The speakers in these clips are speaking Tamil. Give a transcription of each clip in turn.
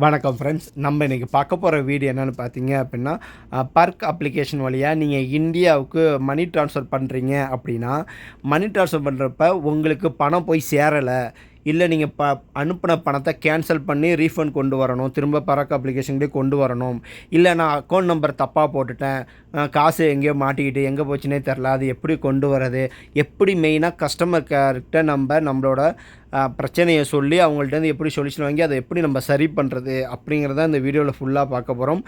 வணக்கம் ஃப்ரெண்ட்ஸ். நம்ம இன்றைக்கி பார்க்க போகிற வீடியோ என்னென்னு பார்த்தீங்க அப்படின்னா, பர்க் அப்ளிகேஷன் வழியாக நீங்கள் இந்தியாவுக்கு மணி ட்ரான்ஸ்ஃபர் பண்ணுறீங்க அப்படின்னா, மணி ட்ரான்ஸ்ஃபர் பண்ணுறப்ப உங்களுக்கு பணம் போய் சேரலை, இல்லை நீங்கள் அனுப்பின பணத்தை கேன்சல் பண்ணி ரீஃபண்ட் கொண்டு வரணும், திரும்ப பர்க் அப்ளிகேஷன்லேயே கொண்டு வரணும், இல்லை நான் அக்கௌண்ட் நம்பர் தப்பாக போட்டுட்டேன், காசு எங்கேயோ மாட்டிக்கிட்டு எங்கே போச்சுன்னே தெரில, அது எப்படி கொண்டு வரது, எப்படி மெயினாக கஸ்டமர் கேர்கிட்ட நம்மளோட பிரச்சனையை சொல்லி அவங்கள்ட்டேருந்து எப்படி சொல்யூஷன் வாங்கி அதை எப்படி நம்ம சரி பண்ணுறது அப்படிங்கிறத இந்த வீடியோவில் ஃபுல்லாக பார்க்க போகிறோம்.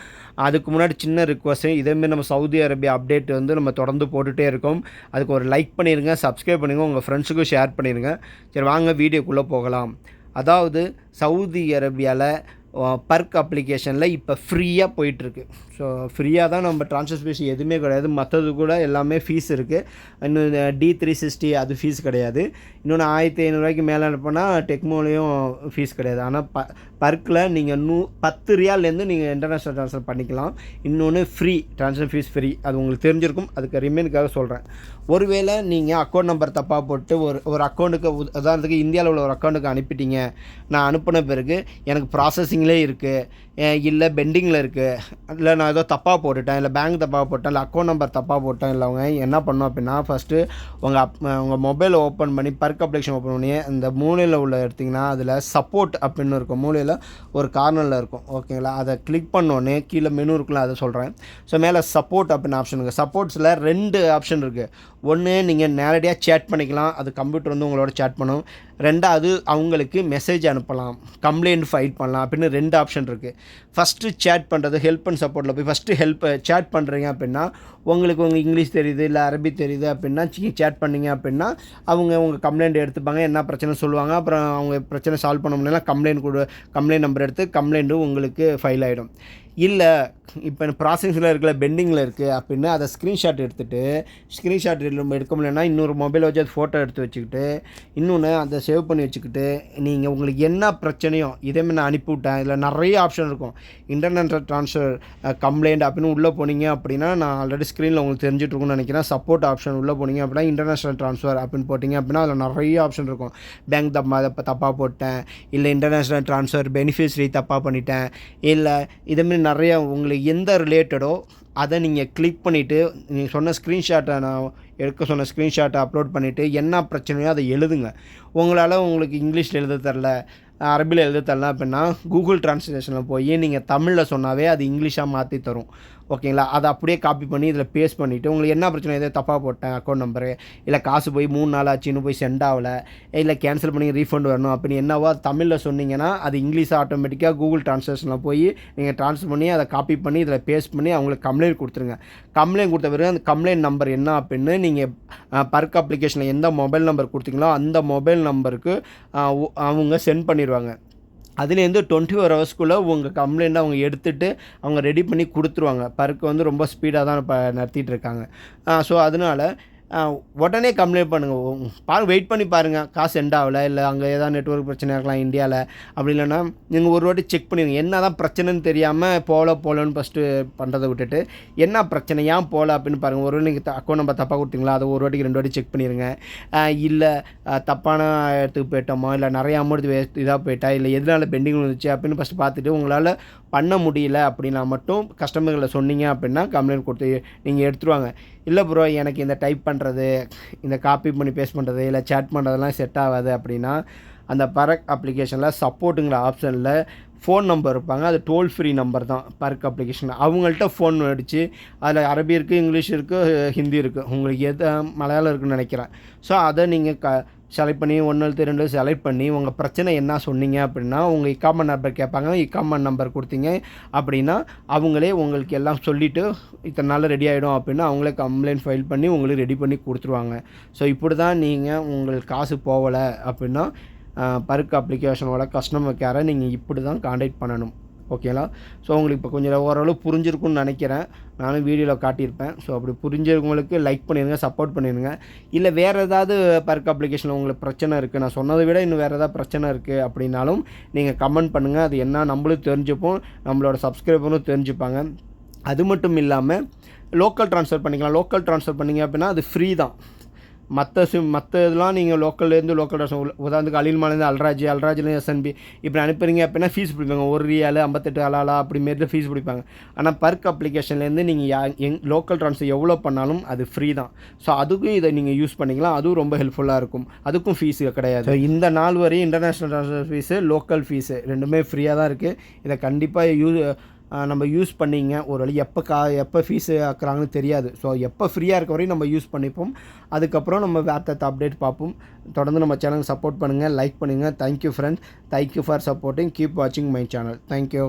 அதுக்கு முன்னாடி சின்ன ரிக்வஸ்ட்டு, இதேமாரி நம்ம சவுதி அரேபியா அப்டேட் நம்ம தொடர்ந்து போட்டுகிட்டே இருக்கோம். அதுக்கு ஒரு லைக் பண்ணிடுங்க, சப்ஸ்கிரைப் பண்ணிடுங்க, உங்கள் ஃப்ரெண்ட்ஸுக்கும் ஷேர் பண்ணிடுங்க. சரி, வாங்க வீடியோக்குள்ளே போகலாம். அதாவது சவுதி அரேபியாவில் பர்க் அப்ளிகேஷனில் இப்போ ஃப்ரீயாக போயிட்டுருக்கு. ஸோ ஃப்ரீயாக தான், நம்ம ட்ரான்ஸ்ஃபர் ஃபீஸ் எதுவுமே கிடையாது. மற்றது கூட எல்லாமே ஃபீஸ் இருக்குது. இன்னும் D360 அது ஃபீஸ் கிடையாது. இன்னொன்று 1500 மேலே அனுப்புனால் டெக்மோலையும் ஃபீஸ் கிடையாது. ஆனால் பர்க்கில் நீங்கள் 10 ரியால்லேருந்து நீங்கள் இன்டர்நேஷ்னல் ட்ரான்ஸ்ஃபர் பண்ணிக்கலாம். இன்னொன்று ஃப்ரீ, ட்ரான்ஸ்ஃபர் ஃபீஸ் ஃப்ரீ. அது உங்களுக்கு தெரிஞ்சிருக்கும். அதுக்கு ரிமைனுக்காக சொல்கிறேன். ஒருவேளை நீங்கள் அக்கௌண்ட் நம்பர் தப்பாக போட்டு ஒரு அக்கௌண்ட்டுக்கு, உதாரணத்துக்கு இந்தியாவில் உள்ள ஒரு அக்கௌண்ட்டுக்கு அனுப்பிட்டீங்க, நான் அனுப்பின பிறகு எனக்கு ப்ராசஸிங்லே இருக்குது, இல்லை பெண்டிங்கில் இருக்குது, இல்லை நான் ஏதோ தப்பாக போட்டுட்டேன், இல்லை பேங்க் தப்பாக போட்டேன், இல்லை அக்கௌண்ட் நம்பர் தப்பாக போட்டேன், இல்லை அவங்க என்ன பண்ணோம் அப்படின்னா, ஃபஸ்ட்டு உங்கள் மொபைலை ஓப்பன் பண்ணி பர்க் அப்ளிகேஷன் ஓப்பன் பண்ணி அந்த மூலையில் உள்ள எடுத்திங்கன்னா அதில் சப்போர்ட் அப்படின்னு இருக்கும், மூலையில் ஒரு கார்னரில் இருக்கும். ஓகேங்களா? அதை கிளிக் பண்ணோன்னே கீழே மெனு இருக்குல்ல, அதை சொல்கிறேன். ஸோ மேலே சப்போர்ட் அப்படின்னு ஆப்ஷன் இருக்குது. சப்போர்ட்ஸில் 2 ஆப்ஷன் இருக்குது. ஒன்று, நீங்கள் நேரடியாக சேட் பண்ணிக்கலாம், அது கம்ப்யூட்டர் உங்களோட சேட் பண்ணும். 2வது, அவங்களுக்கு மெசேஜ் அனுப்பலாம், கம்ப்ளைண்ட் ஃபைல் பண்ணலாம் அப்படின்னு 2 ஆப்ஷன் இருக்குது. ஃபஸ்ட்டு சேட் பண்ணுறது, ஹெல்ப் அண்ட் சப்போர்ட்டில் போய் ஃபஸ்ட்டு சேட் பண்ணுறீங்க அப்படின்னா, உங்களுக்கு இங்கிலீஷ் தெரியுது இல்லை அரபி தெரியுது அப்படின்னா சேட் பண்ணிங்க அப்படின்னா அவங்க உங்கள் கம்ப்ளைண்ட் எடுத்துப்பாங்க, என்ன பிரச்சனை சொல்லுவாங்க. அப்புறம் அவங்க பிரச்சனை சால்வ் பண்ண முடியல, கம்ப்ளைண்ட் நம்பர் எடுத்து கம்ப்ளைண்ட்டும் உங்களுக்கு ஃபைல் ஆகிடும். இல்லை இப்போ ப்ராசஸில் இருக்கல, பெண்டிங்கில் இருக்குது அப்படின்னா அதை ஸ்க்ரீன்ஷாட் நம்ம எடுக்க முடியலன்னா இன்னொரு மொபைல் வச்சு அது ஃபோட்டோ எடுத்து வச்சுக்கிட்டு, இன்னொன்று அதை சேவ் பண்ணி வச்சுக்கிட்டு, நீங்கள் உங்களுக்கு என்ன பிரச்சனையோ இதேமாதிரி நான் அனுப்பிவிட்டேன். இதில் நிறைய ஆப்ஷன் இருக்கும். இன்டர்நேஷ்னல் ட்ரான்ஸ்ஃபர் கம்ப்ளைண்ட் அப்படின்னு உள்ளே போனீங்க அப்படின்னா, நான் ஆல்ரெடி ஸ்க்ரீனில் உங்களுக்கு தெரிஞ்சிட்ருக்குன்னு நினைக்கிறேன். சப்போர்ட் ஆப்ஷன் உள்ளே போனீங்க அப்படின்னா இன்டர்நேஷ்னல் ட்ரான்ஸ்ஃபர் அப்படின்னு போட்டிங்க அப்படின்னா அதில் நிறைய ஆப்ஷன் இருக்கும். பேங்க் தப்பாக போட்டேன், இல்லை இன்டர்நேஷ்னல் ட்ரான்ஸ்ஃபர் பெனிஃபிஷரி தப்பாக பண்ணிட்டேன், இல்லை இதேமாரி நிறைய உங்களுக்கு எந்த ரிலேட்டடோ அதை நீங்கள் கிளிக் பண்ணிவிட்டு, நீங்கள் சொன்ன ஸ்க்ரீன்ஷாட்டை, நான் எடுக்க சொன்ன ஸ்க்ரீன்ஷாட்டை அப்லோட் பண்ணிவிட்டு என்ன பிரச்சனையோ அதை எழுதுங்க. உங்களுக்கு இங்கிலீஷில் எழுத தரல, அரபியில் எழுத தரல அப்படின்னா கூகுள் ட்ரான்ஸ்லேஷனில் போய் நீங்கள் தமிழில் சொன்னாவே அது இங்கிலீஷாக மாற்றி தரும். ஓகேங்களா? அதை அப்படியே காப்பி பண்ணி இதில் பேஸ்ட் பண்ணிவிட்டு, உங்களுக்கு என்ன பிரச்சனை, எதோ தப்பாக போட்டேன் அக்கௌண்ட் நம்பரு, இல்லை காசு போய் 3 நாள் ஆச்சு இன்னும் போய் சென்ட் ஆகலை, இல்லை கேன்சல் பண்ணி ரீஃபண்ட் வரணும் அப்படின்னு என்னவோ தமிழில் சொன்னீங்கன்னா அது இங்கிலீஷ் ஆட்டோமேட்டிக்காக கூகுள் ட்ரான்ஸ்லேஷனில் போய் நீங்கள் ட்ரான்ஸ்ஃபர் பண்ணி அதை காப்பி பண்ணி இதில் பேஸ்ட் பண்ணி அவங்களுக்கு கம்ப்ளைண்ட் கொடுத்துருங்க. கம்ப்ளைண்ட் கொடுத்த பிறகு அந்த கம்ப்ளைண்ட் நம்பர் என்ன அப்படின்னு நீங்கள் பர்க் அப்ளிகேஷனில் எந்த மொபைல் நம்பர் கொடுத்தீங்களோ அந்த மொபைல் நம்பருக்கு அவங்க சென்ட் பண்ணிடுவாங்க. அதுலேருந்து 24 ஹவர்ஸ்க்குள்ளே உங்கள் கம்ப்ளைண்ட்டை அவங்க எடுத்துகிட்டு அவங்க ரெடி பண்ணி கொடுத்துருவாங்க. பர்க் ரொம்ப ஸ்பீடாக தான் இப்போ நடத்திட்டு இருக்காங்க. ஸோ அதனால் உடனே கம்ப்ளைண்ட் பண்ணுங்கள். வெயிட் பண்ணி பாருங்கள், காசு சென்ட் ஆகலை, இல்லை அங்கே ஏதாவது நெட்வொர்க் பிரச்சனை இருக்கலாம் இந்தியாவில். அப்படி இல்லைன்னா நீங்கள் ஒரு வாட்டி செக் பண்ணிடுங்க. என்ன தான் பிரச்சனைன்னு தெரியாமல் போகலன்னு ஃபஸ்ட்டு பண்ணுறதை விட்டுட்டு என்ன பிரச்சனை, ஏன் போகல அப்படின்னு பாருங்கள். ஒரு நீங்கள் அக்கௌண்ட் நம்பர் தப்பாக கொடுத்தீங்களா, அதை ஒரு வாட்டிக்கு 2 வாட்டி செக் பண்ணிடுங்க. இல்லை தப்பான இடத்துக்கு போயிட்டோமா, இல்லை நிறைய அமௌண்ட் இதாக போயிட்டா, இல்லை எதனால பெண்டிங் வந்துச்சு அப்படின்னு ஃபஸ்ட்டு பார்த்துட்டு உங்களால் பண்ண முடியல அப்படின்னா மட்டும் கஸ்டமர்களை சொன்னீங்க அப்படின்னா கம்ப்ளைண்ட் கொடுத்து நீங்கள் எடுத்துருவாங்க. இல்லை ப்ரோ, எனக்கு இந்த டைப் பண்ணுறது, இந்த காப்பி பண்ணி பேஸ்ட் பண்ணுறது, இல்லை சேட் பண்ணுறதெல்லாம் செட் ஆகாது அப்படின்னா அந்த பர்க் அப்ளிகேஷனில் சப்போர்ட்டுங்கிற ஆப்ஷனில் ஃபோன் நம்பர் இருப்பாங்க. அது டோல் ஃப்ரீ நம்பர் தான் பர்க் அப்ளிகேஷன். அவங்கள்ட்ட ஃபோன் அடித்து அதில் அரபி இருக்குது, இங்கிலீஷ் இருக்குது, ஹிந்தி இருக்குது, உங்களுக்கு எது மலையாளம் இருக்குதுன்னு நினைக்கிறேன். ஸோ அதை நீங்கள் செலக்ட் பண்ணி 1 2 செலக்ட் பண்ணி உங்கள் பிரச்சனை என்ன சொன்னீங்க அப்படின்னா உங்கள் இக்காமன் நம்பர் கேட்பாங்க. இக்காமன் நம்பர் கொடுத்தீங்க அப்படின்னா அவங்களே உங்களுக்கு எல்லாம் சொல்லிவிட்டு இத்தனை நாள் ரெடி ஆகிடும் அப்படின்னா அவங்களே கம்ப்ளைண்ட் ஃபைல் பண்ணி உங்களுக்கு ரெடி பண்ணி கொடுத்துருவாங்க. ஸோ இப்படி தான் நீங்கள் உங்களுக்கு காசு போகலை அப்படின்னா பர்க் அப்ளிகேஷனோட கஸ்டமர் கேரை நீங்கள் இப்படி தான் காண்டாக்ட் பண்ணணும். ஓகேங்களா? ஸோ உங்களுக்கு இப்போ கொஞ்சம் ஓரளவு புரிஞ்சிருக்குன்னு நினைக்கிறேன். நானும் வீடியோவில் காட்டியிருப்பேன். ஸோ அப்படி புரிஞ்சவங்களுக்கு லைக் பண்ணிடுங்க, சப்போர்ட் பண்ணிடுங்க. இல்லை வேறு ஏதாவது பர்க் அப்ளிகேஷனில் உங்களுக்கு பிரச்சனை இருக்குது, நான் சொன்னதை விட இன்னும் வேறு ஏதாவது பிரச்சனை இருக்குது அப்படின்னாலும் நீங்கள் கமெண்ட் பண்ணுங்கள். அது என்ன நம்மளும் தெரிஞ்சுப்போம், நம்மளோட சப்ஸ்கிரைபரும் தெரிஞ்சுப்பாங்க. அது மட்டும் இல்லாமல் லோக்கல் ட்ரான்ஸ்ஃபர் பண்ணிக்கலாம். லோக்கல் ட்ரான்ஸ்ஃபர் பண்ணிங்க அப்படின்னா அது ஃப்ரீ தான். மற்ற இதெல்லாம் நீங்கள் லோக்கல்லேருந்து லோக்கல் ட்ரான்ஸ்ஃபர் உதாரணத்துக்கு அலில்மாலேருந்து அல்ராஜ்லேருந்து எஸ்என்பி இப்படி அனுப்புறீங்க அப்படின்னா ஃபீஸ் பிடிப்பாங்க. 1 ரியால் 58 அலாலா அப்படிமாரி ஃபீஸ் பிடிப்பாங்க. ஆனால் பர்க் அப்ளிகேஷன்லேருந்து நீங்கள் லோக்கல் ட்ரான்ஸ்ஃபர் எவ்வளோ பண்ணாலும் அது ஃப்ரீ தான். ஸோ அதுக்கும் இதை நீங்கள் யூஸ் பண்ணிக்கலாம். அதுவும் ரொம்ப ஹெல்ப்ஃபுல்லாக இருக்கும். அதுக்கும் ஃபீஸ் கிடையாது. ஸோ இந்த நாள் வரையும் international transfer fees local fees ரெண்டுமே ஃப்ரீயாக தான் இருக்குது. இதை கண்டிப்பாக நம்ம யூஸ் பண்ணிங்க. ஒரு வழி எப்போ ஃபீஸு ஆக்குறாங்கன்னு தெரியாது. ஸோ எப்போ ஃப்ரீயாக இருக்க வரையும் நம்ம யூஸ் பண்ணிப்போம். அதுக்கப்புறம் நம்ம வேறு அப்டேட் பார்ப்போம். தொடர்ந்து நம்ம சேனலுக்கு சப்போர்ட் பண்ணுங்கள், லைக் பண்ணுங்கள். Thank you friends, thank you for supporting. Keep வாட்சிங் மை சேனல். தேங்க்யூ.